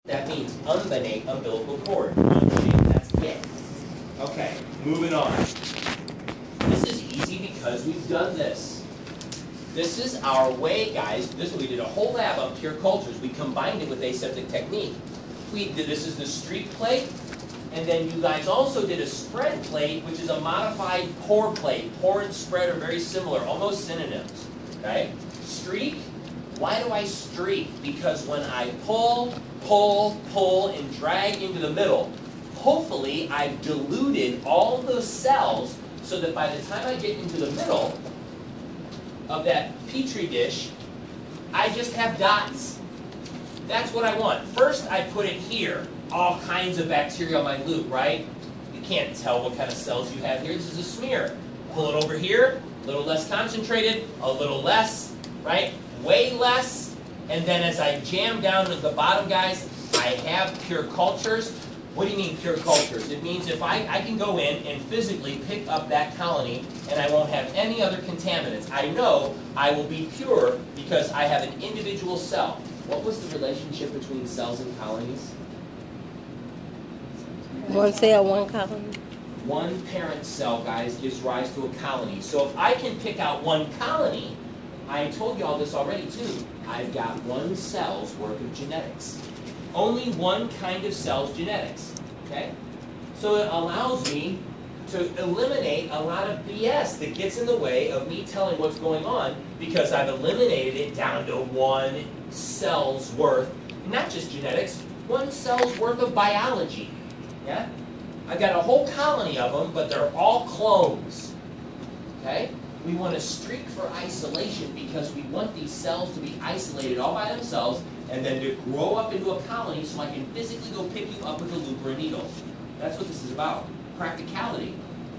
That means unbenate umbilical cord. Unbenate, that's it. Okay, moving on. This is easy because we've done this. This is our way, guys. We did a whole lab of pure cultures. We combined it with aseptic technique. This is the streak plate, and then you guys also did a spread plate, which is a modified pour plate. Pour and spread are very similar, almost synonyms. Okay? Streak. Why do I streak? Because when I pull, and drag into the middle, hopefully I've diluted all the cells so that by the time I get into the middle of that Petri dish, I just have dots. That's what I want. First, I put it here. All kinds of bacteria on my loop, right? You can't tell what kind of cells you have here. This is a smear. Pull it over here, a little less concentrated, a little less, right? Way less. And then as I jam down to the bottom, guys, I have pure cultures. What do you mean pure cultures? It means if I can go in and physically pick up that colony and I won't have any other contaminants. I know I will be pure because I have an individual cell. What was the relationship between cells and colonies? One cell, one colony. One parent cell, guys, gives rise to a colony. So if I can pick out one colony, I told you all this already too. I've got one cell's worth of genetics. Only one kind of cell's genetics. Okay? So it allows me to eliminate a lot of BS that gets in the way of me telling what's going on because I've eliminated it down to one cell's worth, not just genetics, one cell's worth of biology. Yeah? I've got a whole colony of them, but they're all clones. Okay? We want to streak for isolation because we want these cells to be isolated all by themselves and then to grow up into a colony so I can physically go pick you up with a loop or a needle. That's what this is about. Practicality.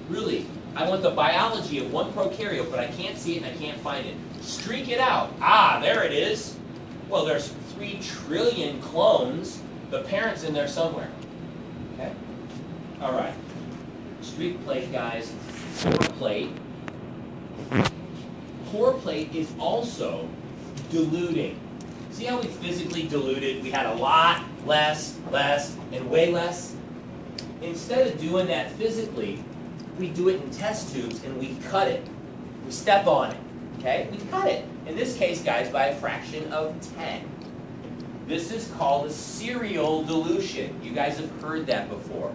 Really. I want the biology of one prokaryote, but I can't see it and I can't find it. Streak it out. Ah, there it is. Well, there's 3 trillion clones. The parent's in there somewhere. Okay? All right. Streak plate, guys. Pour plate. Pour plate is also diluting. See how we physically diluted? We had a lot, less, and way less. Instead of doing that physically, we do it in test tubes and we cut it. We step on it. Okay? We cut it. In this case, guys, by a fraction of 10. This is called a serial dilution. You guys have heard that before.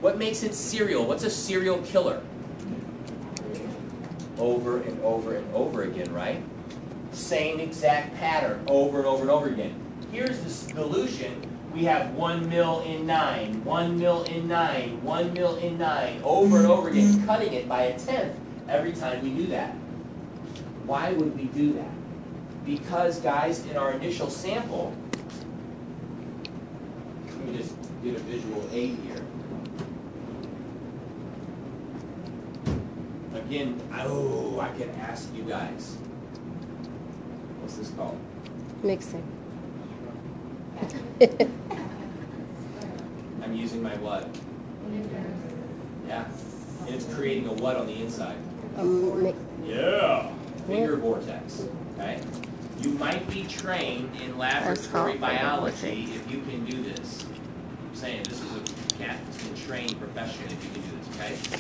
What makes it serial? What's a serial killer? Over and over and over again, right? Same exact pattern over and over and over again. Here's this dilution. We have 1 mil in 9, 1 mil in 9, 1 mil in 9, over and over again, cutting it by 1/10 every time we do that. Why would we do that? Because, guys, in our initial sample, let me just get a visual aid here. Again, I can ask you guys. What's this called? Mixing. I'm using my what? Yeah. And it's creating a what on the inside? Yeah. Finger vortex. Okay? You might be trained in laboratory biology if you can do this. I'm saying this is a cat that's been trained professionally if you can do this,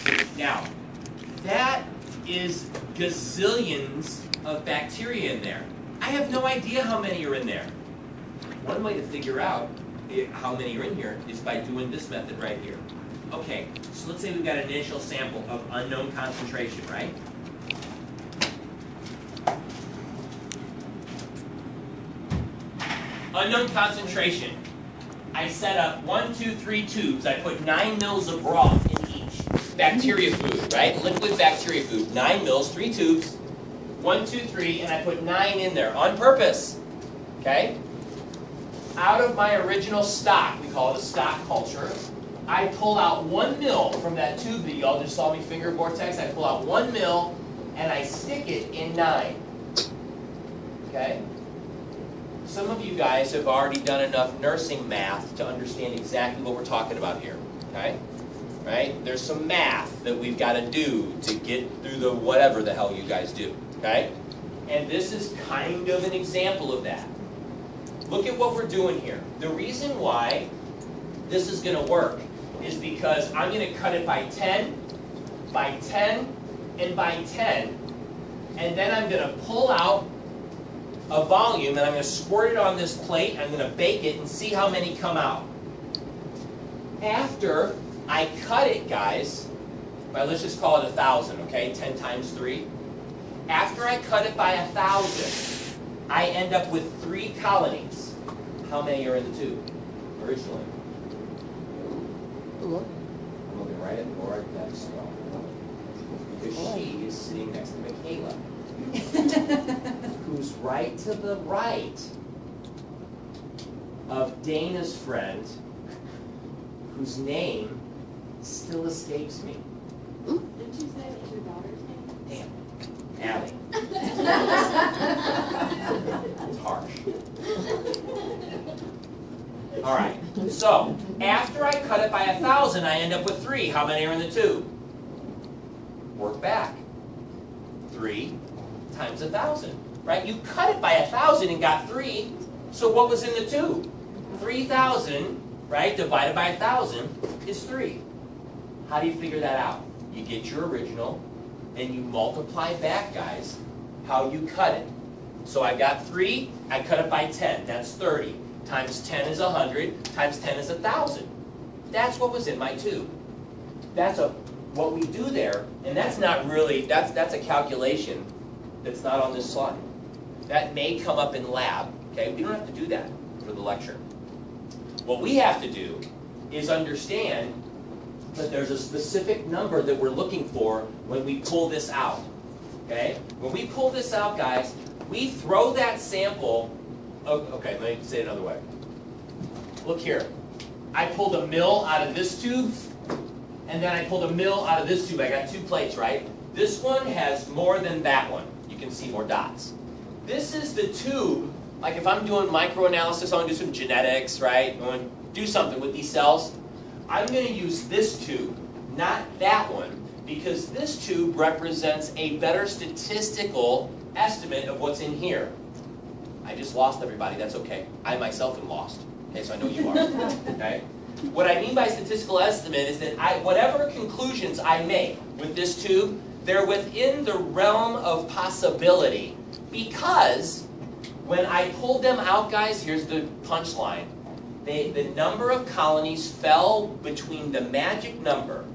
okay? Now, that is gazillions of bacteria in there. I have no idea how many are in there. One way to figure out how many are in here is by doing this method right here. Okay, so let's say we've got an initial sample of unknown concentration, right? Unknown concentration. I set up 1, 2, 3 tubes. I put 9 mils of broth in each. Bacteria food, right? Liquid bacteria food. 9 mils, 3 tubes. 1, 2, 3, and I put 9 in there on purpose. Okay? Out of my original stock, we call it a stock culture, I pull out 1 mil from that tube that y'all just saw me finger vortex. I pull out 1 mil and I stick it in 9. Okay? Some of you guys have already done enough nursing math to understand exactly what we're talking about here. Okay? Right? There's some math that we've got to do to get through the whatever the hell you guys do. Okay? And this is kind of an example of that. Look look at what we're doing here. The reason why this is going to work is because I'm going to cut it by 10, by 10, and by 10, and then I'm going to pull out a volume, and I'm going to squirt it on this plate, I'm going to bake it, and see how many come out. After I cut it, guys, let's just call it 1,000, okay? 10 times 3. After I cut it by 1,000, I end up with 3 colonies. How many are in the tube originally? I'm looking right at Laura next to because she is sitting next to Michaela, who's right to the right of Dana's friend, whose name still escapes me. Didn't you say it was your daughter's name? Damn. Allie. It's harsh. All right, so after I cut it by 1,000, I end up with 3. How many are in the tube? Work back. 3 times 1,000, right? You cut it by 1,000 and got 3, so what was in the tube? 3,000, right, divided by 1,000 is 3. How do you figure that out? You get your original, and you multiply back, guys, how you cut it. So I got 3, I cut it by 10, that's 30. Times 10 is 100, times 10 is 1,000. That's what was in my tube. That's what we do there, and that's not really, that's a calculation that's not on this slide. That may come up in lab, okay? We don't have to do that for the lecture. What we have to do is understand that there's a specific number that we're looking for when we pull this out, okay? When we pull this out, guys, we throw that sample. Okay, let me say it another way. Look here. I pulled a mil out of this tube, and then I pulled a mil out of this tube. I got 2 plates, right? This one has more than that one. You can see more dots. This is the tube, like if I'm doing microanalysis, I want to do some genetics, right? I want to do something with these cells. I'm going to use this tube, not that one, because this tube represents a better statistical estimate of what's in here. I just lost everybody, that's okay. I myself am lost. Okay, so I know you are. Okay? What I mean by statistical estimate is that whatever conclusions I make with this tube, they're within the realm of possibility, because when I pulled them out, guys, here's the punchline. The number of colonies fell between the magic number.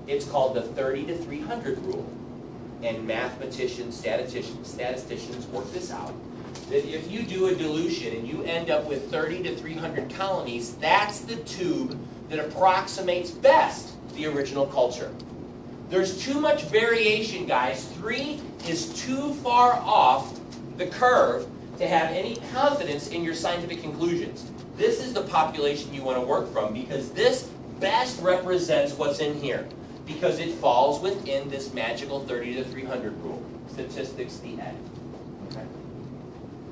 It's called the 30 to 300 rule. And mathematicians, statisticians work this out. That if you do a dilution and you end up with 30 to 300 colonies, that's the tube that approximates best the original culture. There's too much variation, guys. 3 is too far off the curve to have any confidence in your scientific conclusions. This is the population you want to work from, because this best represents what's in here, because it falls within this magical 30 to 300 rule. Statistics, the end. Okay?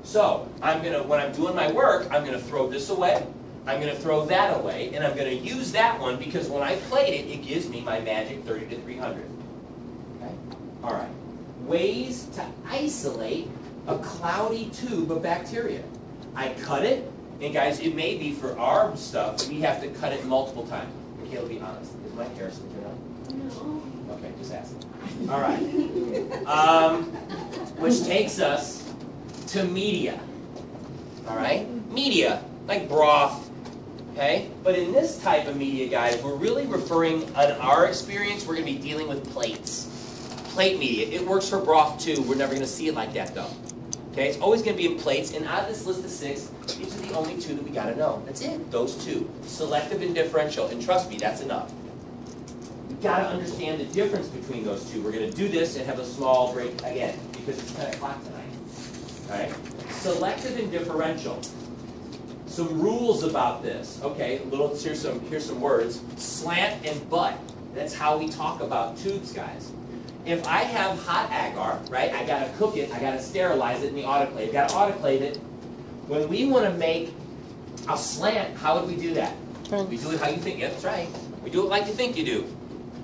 So, when I'm doing my work, I'm going to throw this away, I'm going to throw that away, and I'm going to use that one because when I plate it, it gives me my magic 30 to 300. Okay? All right. Ways to isolate a cloudy tube of bacteria. I cut it, and guys, it may be for our stuff, we have to cut it multiple times. Michaela, be honest. Is my hair sticking out? No. Okay, just ask. All right. Which takes us to media. All right? Media, like broth, okay? But in this type of media, guys, we're really referring, in our experience, we're going to be dealing with plates. Plate media. It works for broth, too. We're never going to see it like that, though. Okay? It's always going to be in plates. And out of this list of 6, these are the only 2 that we got to know. That's it. Those 2. Selective and differential. And trust me, that's enough. We've got to understand the difference between those 2. We're going to do this and have a small break again, because it's 10 o'clock tonight. Okay? Selective and differential. Some rules about this. Okay, here's some words. Slant and butt. That's how we talk about tubes, guys. If I have hot agar, right, I gotta cook it, I gotta sterilize it in the autoclave. Gotta autoclave it. When we want to make a slant, how would we do that? We do it how you think. Yeah, that's right. We do it like you think you do.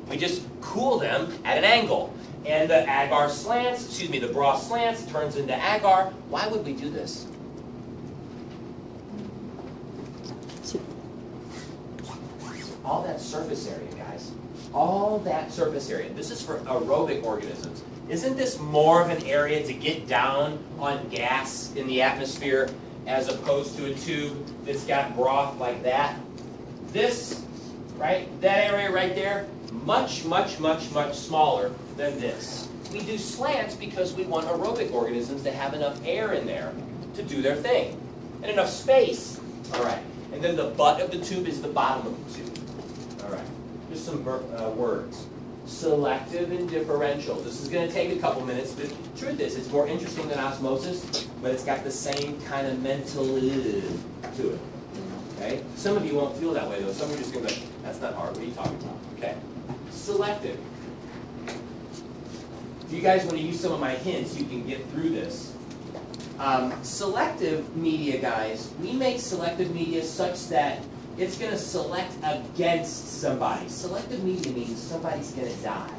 We just cool them at an angle. And the agar slants, the broth slants, turns into agar. Why would we do this? All that surface area, guys. All that surface area. This is for aerobic organisms. Isn't this more of an area to get down on gas in the atmosphere as opposed to a tube that's got broth like that? This, right, that area right there, much, much, much, much smaller than this. We do slants because we want aerobic organisms to have enough air in there to do their thing. And enough space. All right. And then the butt of the tube is the bottom of the tube. All right. Just some words. Selective and differential. This is going to take a couple minutes. The truth is, it's more interesting than osmosis, but it's got the same kind of mental to it. Okay? Some of you won't feel that way, though. Some of you are just going to be like, that's not hard. What are you talking about? Okay. Selective. If you guys want to use some of my hints, you can get through this. Selective media, guys, we make selective media such that it's going to select against somebody. Selective media means somebody's going to die.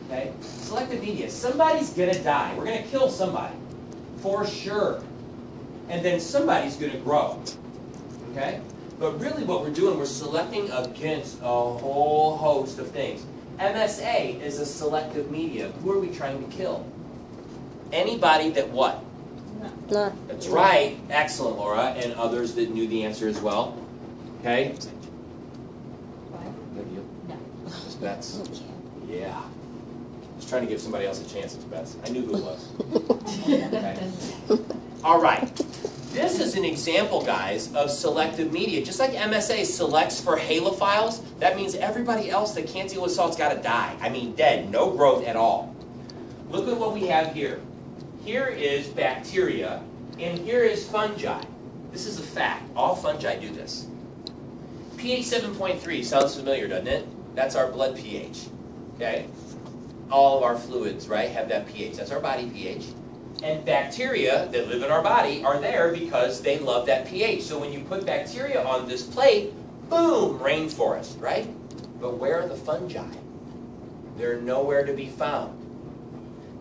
Okay? Selective media, somebody's going to die. We're going to kill somebody, for sure. And then somebody's going to grow. Okay? But really what we're doing, we're selecting against a whole host of things. MSA is a selective media. Who are we trying to kill? Anybody that what? No. That's right. Excellent, Laura, and others that knew the answer as well. Okay? No. Miss Betts? Yeah. Just trying to give somebody else a chance, Miss Betts. I knew who it was. Okay. All right. This is an example, guys, of selective media. Just like MSA selects for halophiles, that means everybody else that can't deal with salt's got to die. I mean, dead. No growth at all. Look at what we have here. Here is bacteria, and here is fungi. This is a fact. All fungi do this. pH 7.3 sounds familiar, doesn't it? That's our blood pH. Okay? All of our fluids, right, have that pH. That's our body pH. And bacteria that live in our body are there because they love that pH. So when you put bacteria on this plate, boom, rainforest, right? But where are the fungi? They're nowhere to be found.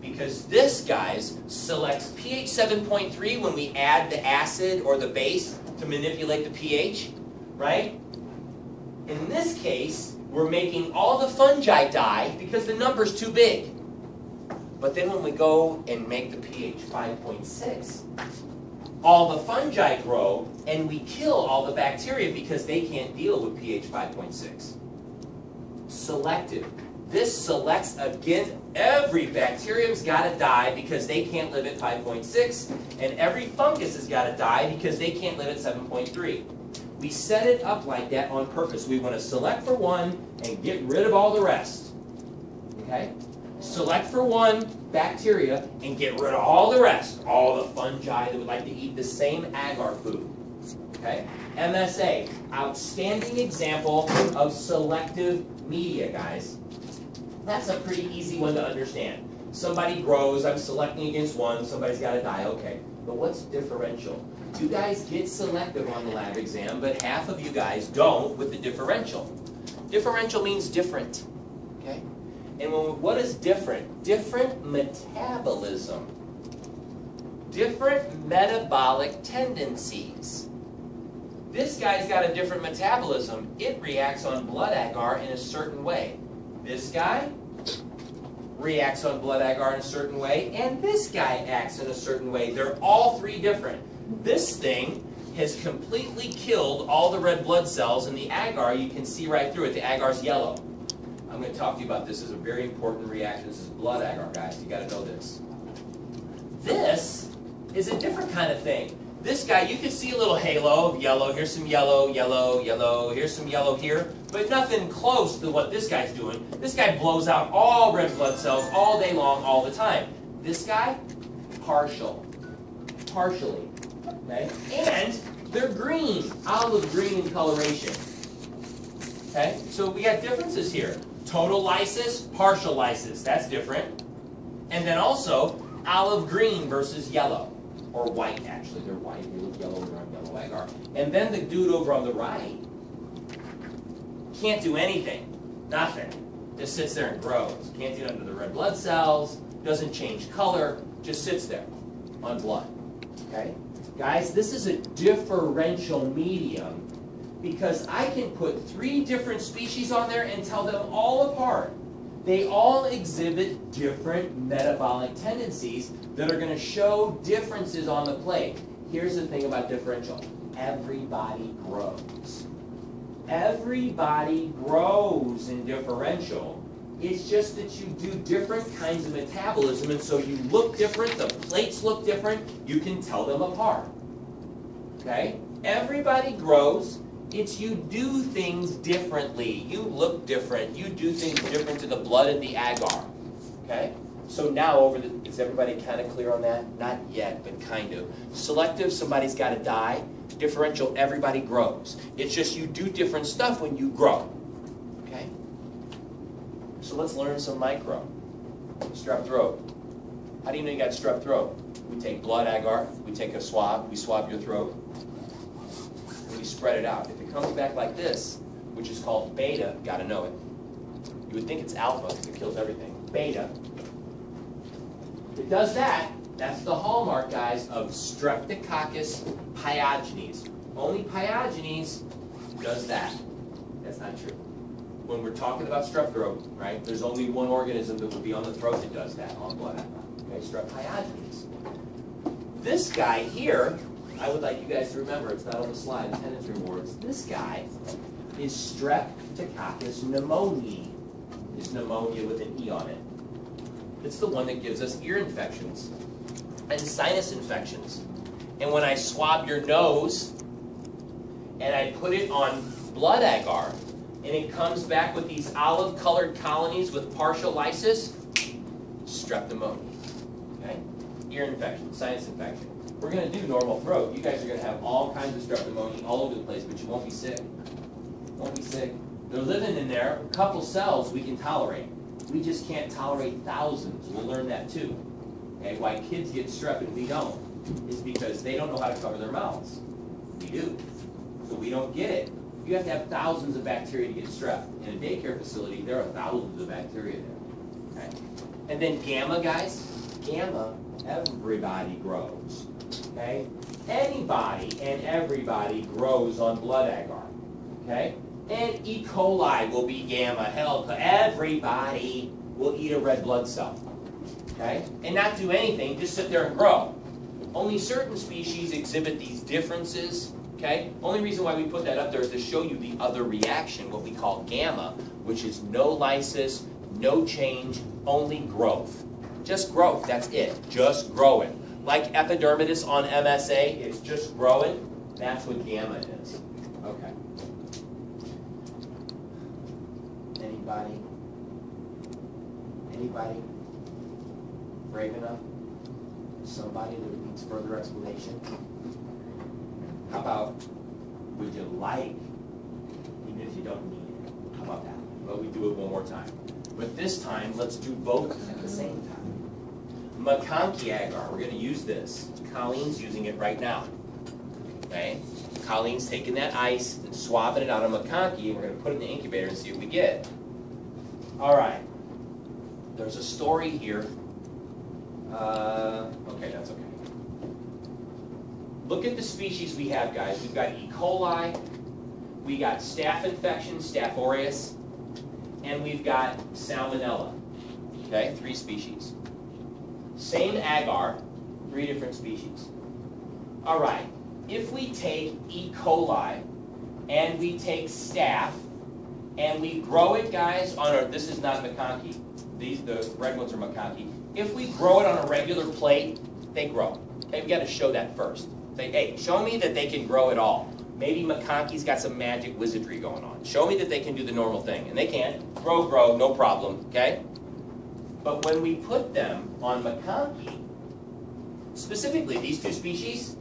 Because this, guys, selects pH 7.3 when we add the acid or the base to manipulate the pH, right? In this case, we're making all the fungi die because the number's too big. But then when we go and make the pH 5.6, all the fungi grow and we kill all the bacteria because they can't deal with pH 5.6. Selective. This selects against every bacterium's got to die because they can't live at 5.6, and every fungus has got to die because they can't live at 7.3. We set it up like that on purpose. We want to select for one and get rid of all the rest. Okay? Select for one bacteria and get rid of all the rest. All the fungi that would like to eat the same agar food. Okay? MSA, outstanding example of selective media, guys. That's a pretty easy one to understand. Somebody grows, I'm selecting against one, somebody's got to die, okay. But what's differential? You guys get selective on the lab exam, but half of you guys don't with the differential. Differential means different, okay? And what is different? Different metabolism. Different metabolic tendencies. This guy's got a different metabolism. It reacts on blood agar in a certain way. This guy reacts on blood agar in a certain way, and this guy acts in a certain way. They're all three different. This thing has completely killed all the red blood cells, and the agar, you can see right through it. The agar's yellow. I'm going to talk to you about this. This is a very important reaction. This is blood agar, guys. You got to know this. This is a different kind of thing. This guy, you can see a little halo of yellow. Here's some yellow, yellow, yellow. Here's some yellow here. But nothing close to what this guy's doing. This guy blows out all red blood cells all day long, all the time. This guy, partial. Partially. Okay? And they're green. Olive green in coloration. Okay? So we got differences here. Total lysis, partial lysis. That's different. And then also, olive green versus yellow. Or white, actually. They're white. They look yellow. They're on yellow agar. And then the dude over on the right can't do anything. Nothing. Just sits there and grows. Can't do nothing to the red blood cells. Doesn't change color. Just sits there on blood. Okay? Guys, this is a differential medium because I can put 3 different species on there and tell them all apart. They all exhibit different metabolic tendencies that are going to show differences on the plate. Here's the thing about differential. Everybody grows. Everybody grows in differential. It's just that you do different kinds of metabolism, and so you look different, the plates look different, you can tell them apart. Okay? Everybody grows. It's you do things differently. You look different. You do things different to the blood and the agar. Okay? So now is everybody kind of clear on that? Not yet, but kind of. Selective, somebody's got to die. Differential, everybody grows. It's just you do different stuff when you grow. Okay? So let's learn some micro. Strep throat. How do you know you got strep throat? We take blood agar, we take a swab, we swab your throat, and we spread it out. If it comes back like this, which is called beta, got to know it. You would think it's alpha, because it kills everything. Beta. If it does that, that's the hallmark, guys, of Streptococcus pyogenes. Only pyogenes does that. That's not true. When we're talking about strep throat, right, there's only one organism that would be on the throat that does that, on blood agar. Okay, Strep pyogenes. This guy here, I would like you guys to remember, it's not on the slide, attendance rewards. This guy is Streptococcus pneumoniae. It's pneumonia with an E on it. It's the one that gives us ear infections and sinus infections. And when I swab your nose and I put it on blood agar, and it comes back with these olive-colored colonies with partial lysis, strep pneumonia. Okay? Ear infection, sinus infection. We're going to do normal throat. You guys are going to have all kinds of strep pneumonia all over the place, but you won't be sick. Won't be sick. They're living in there. A couple cells we can tolerate. We just can't tolerate thousands. We'll learn that too. Okay? Why kids get strep and we don't is because they don't know how to cover their mouths. We do. So we don't get it. You have to have thousands of bacteria to get strep. In a daycare facility, there are thousands of bacteria there. Okay? And then gamma, guys, gamma, everybody grows. Okay? Anybody and everybody grows on blood agar. Okay? And E. coli will be gamma. Hell, everybody will eat a red blood cell. Okay? And not do anything, just sit there and grow. Only certain species exhibit these differences. Okay? Only reason why we put that up there is to show you the other reaction, what we call gamma, which is no lysis, no change, only growth. Just growth, that's it. Just growing. Like epidermidis on MSA, it's just growing. That's what gamma is. Okay. Anybody? Anybody? Brave enough? Somebody that needs further explanation? How about, would you like, even if you don't need it? How about that? Well, we do it one more time. But this time, let's do both at the same time. MacConkey agar, we're going to use this. Colleen's using it right now. Okay? Colleen's taking that ice and swabbing it out of MacConkey, and we're going to put it in the incubator and see what we get. All right. There's a story here. Okay, that's okay. Look at the species we have, guys. We've got E. coli, we got staph infection, Staph aureus, and we've got salmonella. Okay, 3 species. Same agar, 3 different species. All right, if we take E. coli and we take staph and we grow it, guys, on our, this is not MacConkey. The red ones are MacConkey. If we grow it on a regular plate, they grow. Okay, we got to show that first. Say, hey, show me that they can grow it all. Maybe MacConkey's got some magic wizardry going on. Show me that they can do the normal thing. And they can. Grow, no problem, okay? But when we put them on MacConkey, specifically these 2 species,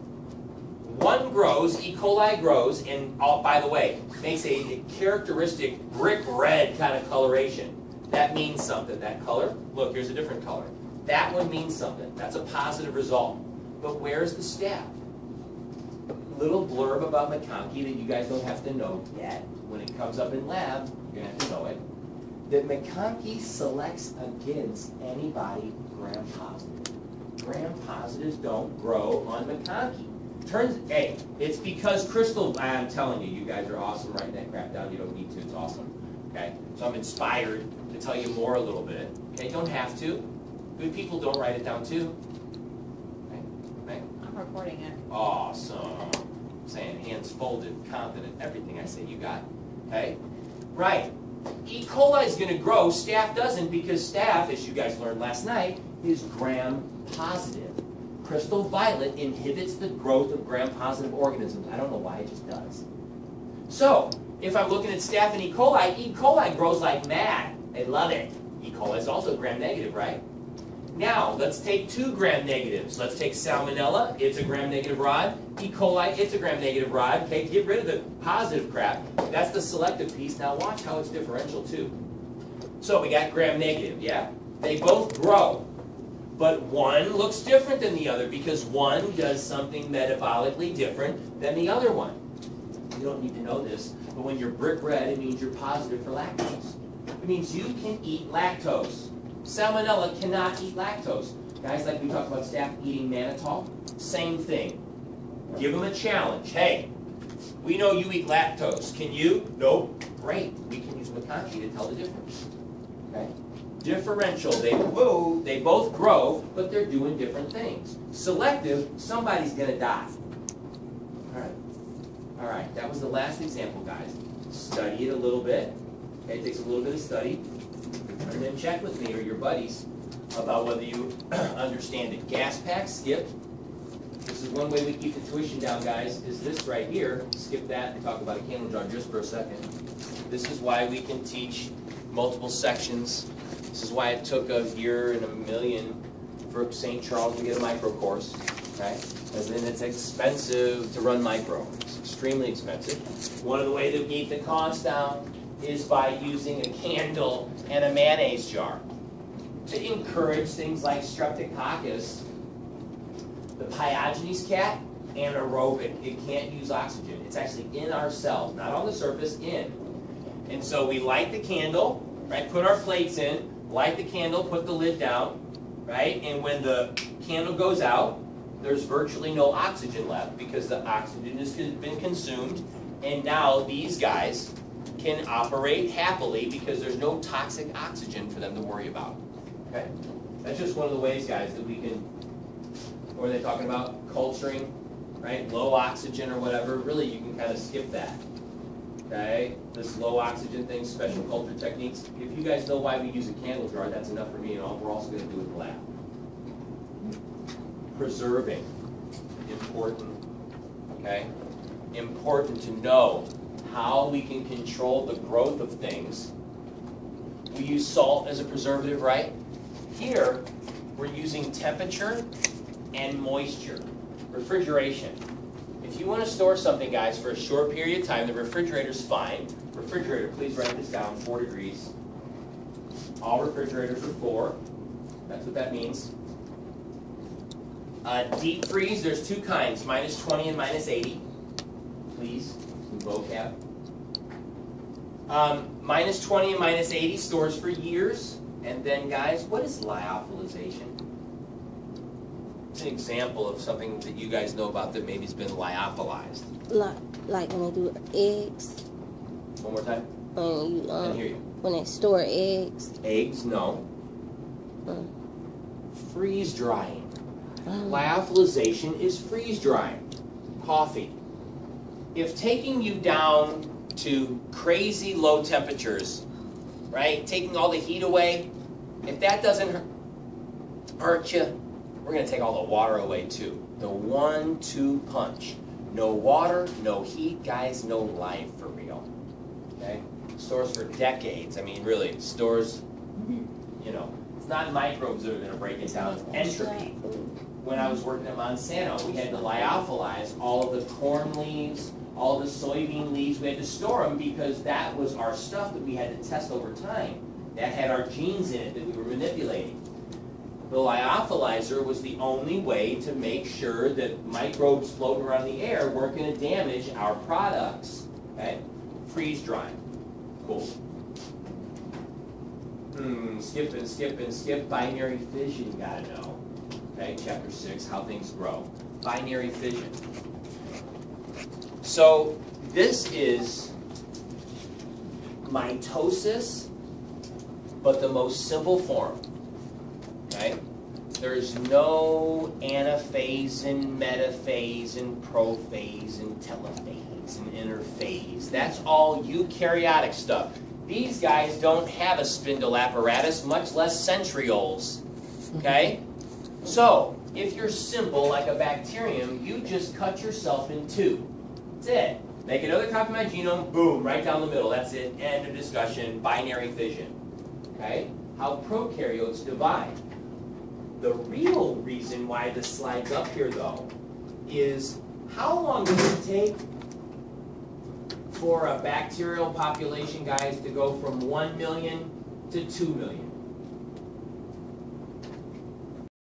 one grows, E. coli grows, and by the way, makes a characteristic brick red kind of coloration. That means something. That color, look, here's a different color. That one means something. That's a positive result. But where's the staph? Little blurb about MacConkey that you guys don't have to know yet. When it comes up in lab, you're going to have to know it. That MacConkey selects against anybody gram-positive. Gram-positives don't grow on MacConkey. Hey, it's because Crystal, I'm telling you, you guys are awesome writing that crap down. You don't need to, it's awesome. Okay? So I'm inspired to tell you more a little bit. Okay, don't have to. Good people don't write it down too. Okay? Right? I'm recording it. Awesome. I'm saying hands folded, confident, everything I say you got. Okay? Right. E. coli is going to grow, staph doesn't, because staph, as you guys learned last night, is gram-positive. Crystal violet inhibits the growth of gram-positive organisms. I don't know why, it just does. So, if I'm looking at staph and E. coli grows like mad. They love it. E. coli is also gram-negative, right? Now, let's take 2 gram-negatives. Let's take salmonella, it's a gram-negative rod. E. coli, it's a gram-negative rod. Okay, get rid of the positive crap. That's the selective piece. Now watch how it's differential too. So we got gram-negative, yeah? They both grow. But one looks different than the other because one does something metabolically different than the other one. You don't need to know this, but when you're brick red, it means you're positive for lactose. It means you can eat lactose. Salmonella cannot eat lactose. Guys, like we talked about staph eating mannitol, same thing. Give them a challenge. Hey, we know you eat lactose. Can you? Nope. Great. We can use McConkey to tell the difference. Okay? Differential. They both grow, but they're doing different things. Selective, somebody's going to die. All right. All right. That was the last example, guys. Study it a little bit. Okay, it takes a little bit of study. And then check with me or your buddies about whether you understand it. Gas pack, skip. This is one way we keep the tuition down, guys, is this right here. Skip that and talk about a candle jar just for a second. This is why we can teach multiple sections. This is why it took 1.1 million for St. Charles to get a micro course, okay? Because then it's expensive to run micro. It's extremely expensive. One of the ways to keep the cost down is by using a candle and a mayonnaise jar to encourage things like streptococcus. The Pyogenes cat, anaerobic. It can't use oxygen. It's actually in our cells, not on the surface, in. And so we light the candle, right? Put our plates in, light the candle, put the lid down, right? And when the candle goes out, there's virtually no oxygen left because the oxygen has been consumed. And now these guys can operate happily because there's no toxic oxygen for them to worry about. Okay? That's just one of the ways, guys, that we can. Or they're talking about culturing, right? Low oxygen or whatever. Really, you can kind of skip that. Okay? This low oxygen thing, special culture techniques. If you guys know why we use a candle jar, that's enough for me, and all we're also going to do in the lab. Preserving. Important. Okay? Important to know how we can control the growth of things. We use salt as a preservative, right? Here, we're using temperature and moisture. Refrigeration. If you want to store something, guys, for a short period of time, the refrigerator's fine. Refrigerator, please write this down, 4 degrees. All refrigerators are 4. That's what that means. Deep freeze, there's 2 kinds, -20 and -80. Please, some vocab. -20 and -80 stores for years. And then, guys, what is lyophilization? It's an example of something that you guys know about that maybe has been lyophilized. Like when they do eggs. One more time. When you I didn't hear you. when they store eggs. Eggs, no. Freeze drying. Oh. Lyophilization is freeze drying. Coffee. If taking you down to crazy low temperatures, right, taking all the heat away, if that doesn't hurt you, we're going to take all the water away too. The 1-2 punch. No water, no heat, guys, no life for real. Okay? Stores for decades. I mean, really, stores, you know, it's not microbes that are going to break it down. It's entropy. When I was working at Monsanto, we had to lyophilize all of the corn leaves, all the soybean leaves. We had to store them because that was our stuff that we had to test over time. That had our genes in it that we were manipulating. The lyophilizer was the only way to make sure that microbes floating around the air weren't going to damage our products. Okay? Freeze drying. Cool. Skip and skip and skip. Binary fission, you gotta know. Okay, chapter 6, how things grow. binary fission. So this is mitosis, but the most simple form. Okay? There's no anaphase and metaphase and prophase and telophase and interphase. That's all eukaryotic stuff. These guys don't have a spindle apparatus, much less centrioles. Okay? So, if you're simple like a bacterium, you just cut yourself in two. That's it. Make another copy of my genome, boom, right down the middle. That's it. End of discussion. Binary fission. Okay? How prokaryotes divide. The real reason why this slide's up here, though, is how long does it take for a bacterial population, guys, to go from 1 million to 2 million?